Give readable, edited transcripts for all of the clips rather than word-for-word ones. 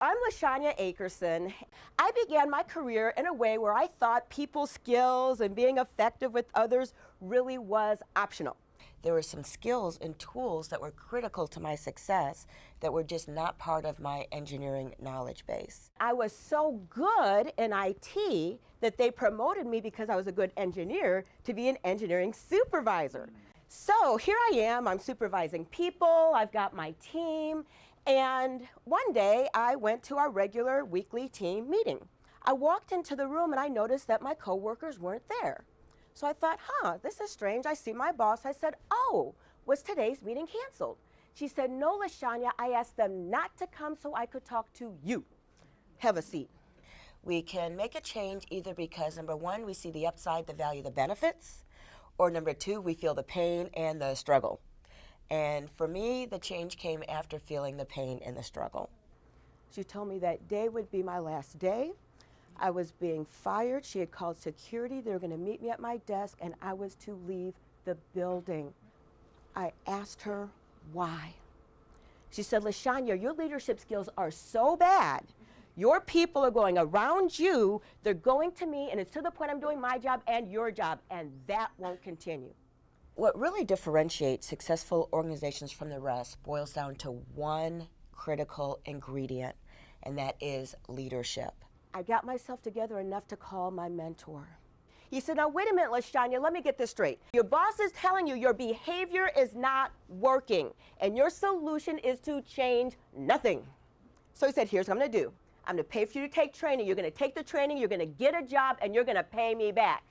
I'm LaShanya Aikerson. I began my career in a way where I thought people's skills and being effective with others really was optional. There were some skills and tools that were critical to my success that were just not part of my engineering knowledge base. I was so good in IT that they promoted me because I was a good engineer to be an engineering supervisor. So here I am, I'm supervising people, I've got my team, and one day I went to our regular weekly team meeting. I walked into the room and I noticed that my coworkers weren't there. So I thought, this is strange. I see my boss. I said, oh, was today's meeting canceled? She said, no, LaShanya, I asked them not to come so I could talk to you. Have a seat. We can make a change either because, number one, we see the upside, the value, the benefits, or number two, we feel the pain and the struggle. And for me, the change came after feeling the pain and the struggle. She told me that day would be my last day. I was being fired. She had called security. They were going to meet me at my desk, and I was to leave the building. I asked her why. She said, LaShanya, your leadership skills are so bad. Your people are going around you. They're going to me, and it's to the point I'm doing my job and your job, and that won't continue. What really differentiates successful organizations from the rest boils down to one critical ingredient, and that is leadership. I got myself together enough to call my mentor. He said, now wait a minute, LaShanya, let me get this straight. Your boss is telling you your behavior is not working, and your solution is to change nothing. So he said, here's what I'm going to do. I'm going to pay for you to take training. You're going to take the training, you're going to get a job, and you're going to pay me back.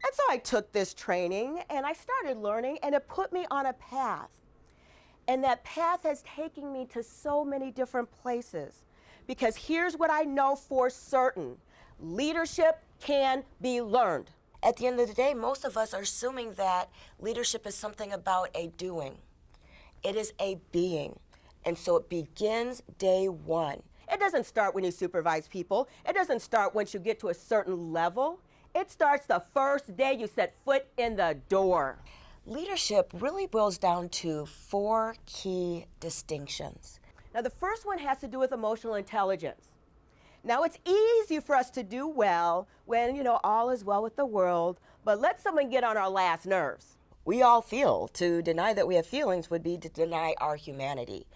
And so I took this training, and I started learning, and it put me on a path. And that path has taken me to so many different places. Because here's what I know for certain. Leadership can be learned. At the end of the day, most of us are assuming that leadership is something about a doing. It is a being. And so it begins day one. It doesn't start when you supervise people. It doesn't start once you get to a certain level. It starts the first day you set foot in the door. Leadership really boils down to four key distinctions. Now, the first one has to do with emotional intelligence. Now, it's easy for us to do well when, all is well with the world, but let someone get on our last nerves. We all feel. To deny that we have feelings would be to deny our humanity.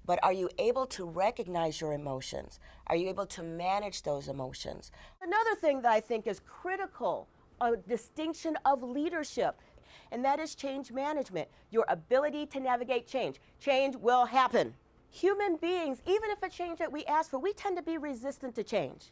But are you able to recognize your emotions? Are you able to manage those emotions? Another thing that I think is critical, a distinction of leadership, and that is change management, your ability to navigate change. Change will happen. Human beings, even if a change that we ask for, we tend to be resistant to change.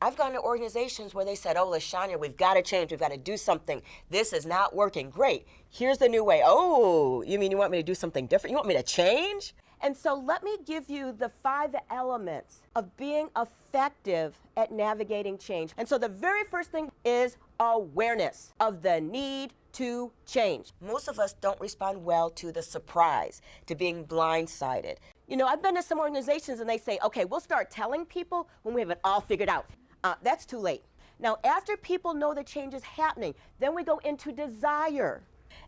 I've gone to organizations where they said, oh, LaShanya, we've got to change, we've got to do something. This is not working. Great. Here's the new way. Oh, you mean you want me to do something different? You want me to change? And so let me give you the 5 elements of being effective at navigating change. And so the very first thing is awareness of the need to change. Most of us don't respond well to the surprise, to being blindsided. I've been to some organizations and they say, okay, we'll start telling people when we have it all figured out. That's too late. Now, after people know the change is happening, then we go into desire.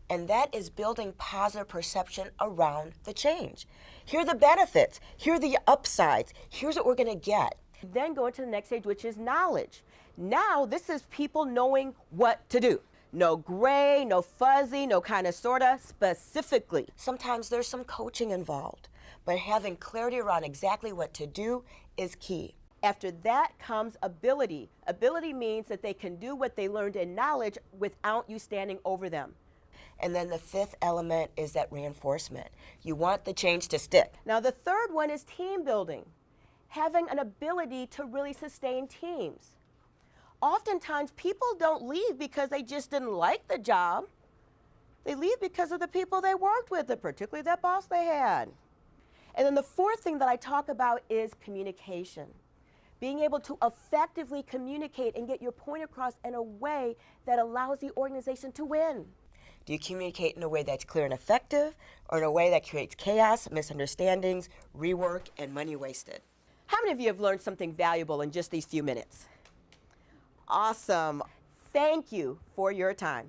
And that is building positive perception around the change. Here are the benefits. Here are the upsides. Here's what we're going to get. Then go into the next stage, which is knowledge. Now, this is people knowing what to do. No gray, no fuzzy, no kind of sorta, specifically. Sometimes there's some coaching involved, but having clarity around exactly what to do is key. After that comes ability. Ability means that they can do what they learned in knowledge without you standing over them. And then the 5th element is that reinforcement. You want the change to stick. Now, the third one is team building, having an ability to really sustain teams. Oftentimes, people don't leave because they just didn't like the job. They leave because of the people they worked with, and particularly that boss they had. And then the 4th thing that I talk about is communication. Being able to effectively communicate and get your point across in a way that allows the organization to win. Do you communicate in a way that's clear and effective, or in a way that creates chaos, misunderstandings, rework, and money wasted? How many of you have learned something valuable in just these few minutes? Awesome. Thank you for your time.